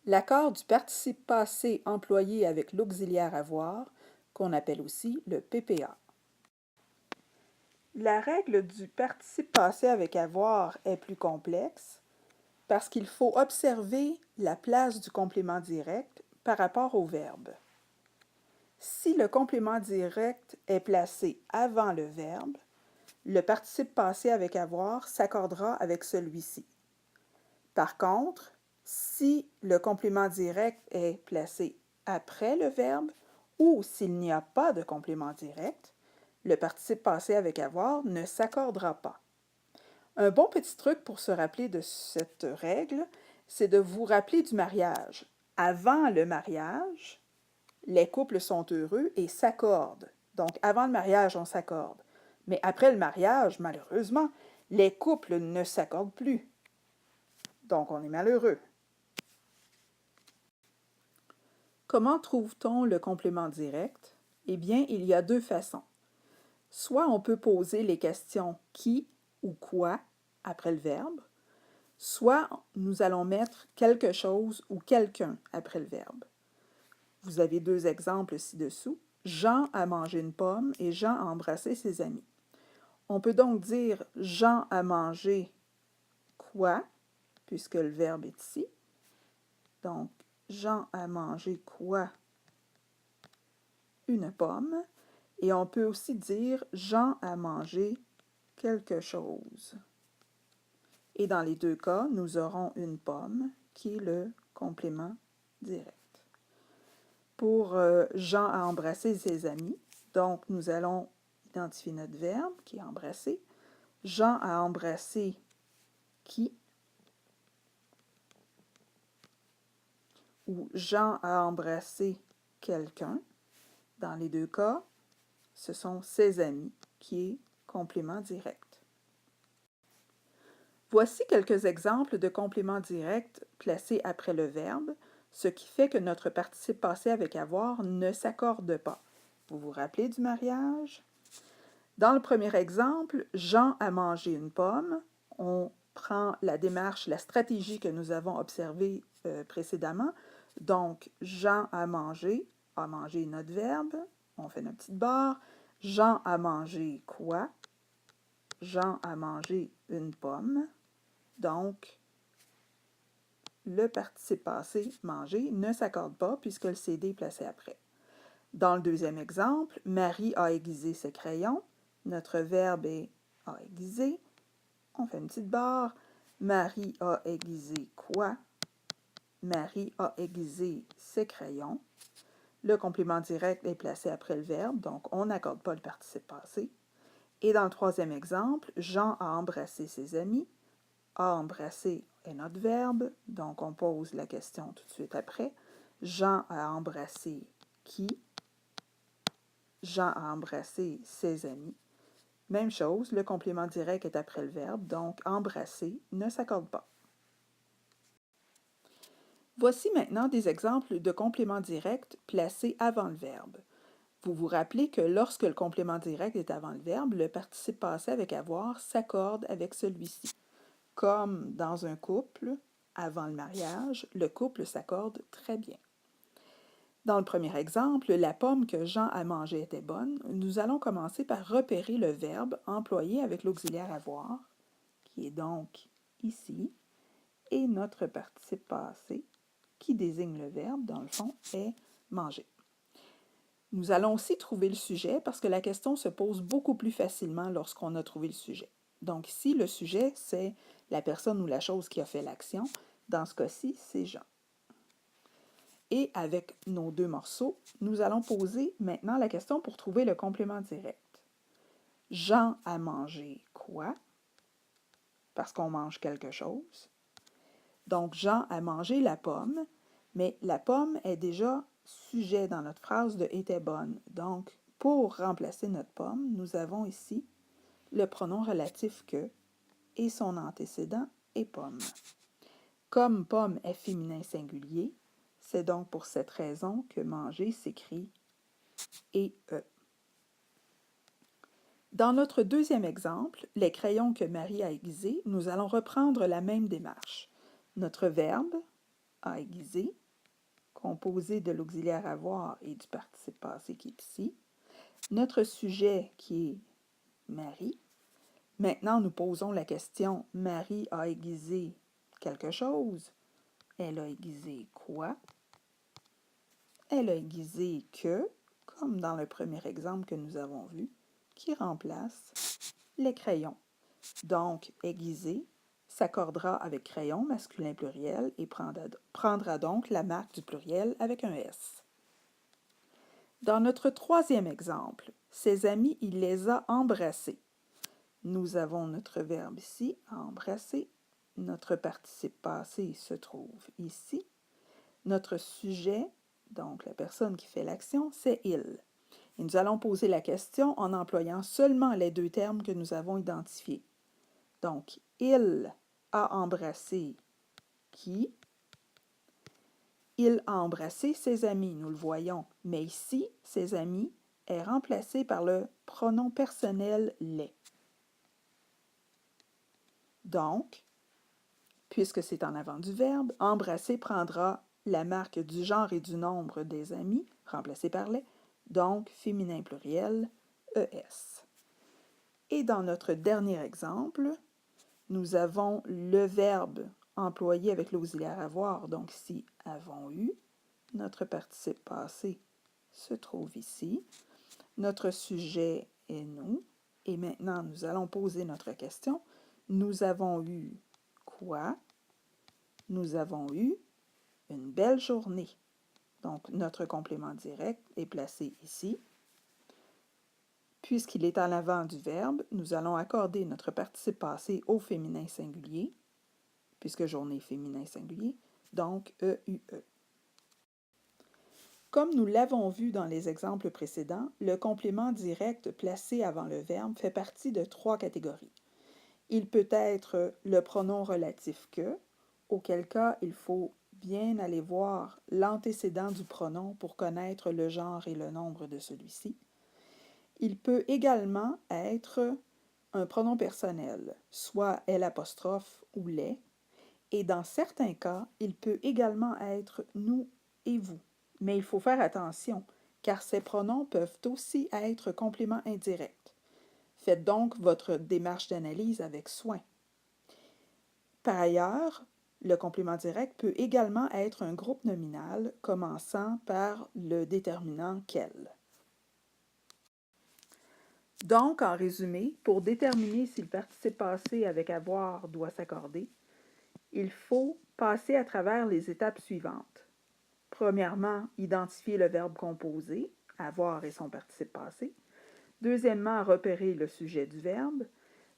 l'accord du participe passé employé avec l'auxiliaire avoir, qu'on appelle aussi le PPA. La règle du participe passé avec avoir est plus complexe parce qu'il faut observer la place du complément direct par rapport au verbe. Si le complément direct est placé avant le verbe, le participe passé avec avoir s'accordera avec celui-ci. Par contre, si le complément direct est placé après le verbe ou s'il n'y a pas de complément direct, le participe passé avec avoir ne s'accordera pas. Un bon petit truc pour se rappeler de cette règle, c'est de vous rappeler du mariage. Avant le mariage, les couples sont heureux et s'accordent. Donc, avant le mariage, on s'accorde. Mais après le mariage, malheureusement, les couples ne s'accordent plus. Donc, on est malheureux. Comment trouve-t-on le complément direct? Eh bien, il y a deux façons. Soit on peut poser les questions qui ou quoi après le verbe, soit nous allons mettre quelque chose ou quelqu'un après le verbe. Vous avez deux exemples ci-dessous. Jean a mangé une pomme et Jean a embrassé ses amis. On peut donc dire Jean a mangé quoi, puisque le verbe est ici. Donc, Jean a mangé quoi? Une pomme. Et on peut aussi dire Jean a mangé quelque chose. Et dans les deux cas, nous aurons une pomme qui est le complément direct. Pour Jean a embrassé ses amis, donc nous allons identifier notre verbe qui est embrasser. Jean a embrassé qui? Ou Jean a embrassé quelqu'un. Dans les deux cas, ce sont ses amis qui est complément direct. Voici quelques exemples de compléments directs placés après le verbe, ce qui fait que notre participe passé avec avoir ne s'accorde pas. Vous vous rappelez du mariage? Dans le premier exemple, Jean a mangé une pomme. On prend la démarche, la stratégie que nous avons observée précédemment. Donc, Jean a mangé notre verbe. On fait notre petite barre. Jean a mangé quoi? Jean a mangé une pomme. Donc, le participe passé, manger, ne s'accorde pas puisque le CD est placé après. Dans le deuxième exemple, Marie a aiguisé ses crayons. Notre verbe est a aiguisé. On fait une petite barre. Marie a aiguisé quoi? Marie a aiguisé ses crayons. Le complément direct est placé après le verbe, donc on n'accorde pas le participe passé. Et dans le troisième exemple, Jean a embrassé ses amis. A embrassé est notre verbe, donc on pose la question tout de suite après. Jean a embrassé qui? Jean a embrassé ses amis. Même chose, le complément direct est après le verbe, donc embrasser ne s'accorde pas. Voici maintenant des exemples de compléments directs placés avant le verbe. Vous vous rappelez que lorsque le complément direct est avant le verbe, le participe passé avec avoir s'accorde avec celui-ci. Comme dans un couple, avant le mariage, le couple s'accorde très bien. Dans le premier exemple, la pomme que Jean a mangée était bonne. Nous allons commencer par repérer le verbe employé avec l'auxiliaire avoir, qui est donc ici, et notre participe passé, qui désigne le verbe, dans le fond, est manger. Nous allons aussi trouver le sujet parce que la question se pose beaucoup plus facilement lorsqu'on a trouvé le sujet. Donc ici, le sujet, c'est la personne ou la chose qui a fait l'action. Dans ce cas-ci, c'est Jean. Et avec nos deux morceaux, nous allons poser maintenant la question pour trouver le complément direct. Jean a mangé quoi? Parce qu'on mange quelque chose. Donc, Jean a mangé la pomme, mais la pomme est déjà sujet dans notre phrase de était bonne. Donc, pour remplacer notre pomme, nous avons ici le pronom relatif que et son antécédent est pomme. Comme pomme est féminin singulier, c'est donc pour cette raison que manger s'écrit et e. Dans notre deuxième exemple, les crayons que Marie a aiguisés, nous allons reprendre la même démarche. Notre verbe a aiguisé, composé de l'auxiliaire avoir et du participe passé qui est ici. Notre sujet qui est Marie. Maintenant, nous posons la question, Marie a aiguisé quelque chose. Elle a aiguisé quoi? Elle a aiguisé que, comme dans le premier exemple que nous avons vu, qui remplace les crayons. Donc, aiguiser s'accordera avec crayon masculin pluriel et prendra donc la marque du pluriel avec un S. Dans notre troisième exemple, ses amis, il les a embrassés. Nous avons notre verbe ici, embrasser. Notre participe passé se trouve ici. Notre sujet, donc la personne qui fait l'action, c'est il. Et nous allons poser la question en employant seulement les deux termes que nous avons identifiés. Donc, il a embrassé qui? Il a embrassé ses amis, nous le voyons. Mais ici, ses amis est remplacé par le pronom personnel les. Donc, puisque c'est en avant du verbe, embrasser prendra la marque du genre et du nombre des amis, remplacé par les, donc féminin pluriel, ES. Et dans notre dernier exemple, nous avons le verbe employé avec l'auxiliaire avoir, donc ici, avons eu. Notre participe passé se trouve ici. Notre sujet est nous. Et maintenant, nous allons poser notre question. Nous avons eu quoi? Nous avons eu une belle journée. Donc, notre complément direct est placé ici. Puisqu'il est en avant du verbe, nous allons accorder notre participe passé au féminin singulier, puisque journée féminin singulier, donc EUE. Comme nous l'avons vu dans les exemples précédents, le complément direct placé avant le verbe fait partie de 3 catégories. Il peut être le pronom relatif que, auquel cas il faut bien aller voir l'antécédent du pronom pour connaître le genre et le nombre de celui-ci. Il peut également être un pronom personnel, soit L' ou les, et dans certains cas, il peut également être nous et vous. Mais il faut faire attention, car ces pronoms peuvent aussi être compléments indirects. Faites donc votre démarche d'analyse avec soin. Par ailleurs, le complément direct peut également être un groupe nominal commençant par le déterminant quel. Donc, en résumé, pour déterminer si le participe passé avec avoir doit s'accorder, il faut passer à travers les étapes suivantes. Premièrement, identifier le verbe composé, avoir et son participe passé. Deuxièmement, repérer le sujet du verbe.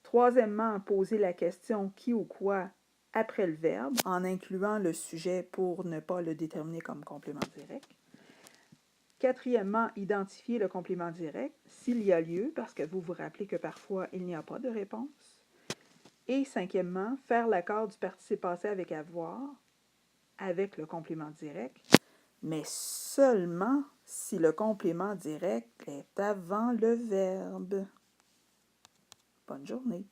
Troisièmement, poser la question qui ou quoi après le verbe, en incluant le sujet pour ne pas le déterminer comme complément direct. Quatrièmement, identifier le complément direct s'il y a lieu, parce que vous vous rappelez que parfois il n'y a pas de réponse. Et cinquièmement, faire l'accord du participe passé avec avoir, avec le complément direct, mais seulement si le complément direct est avant le verbe. Bonne journée.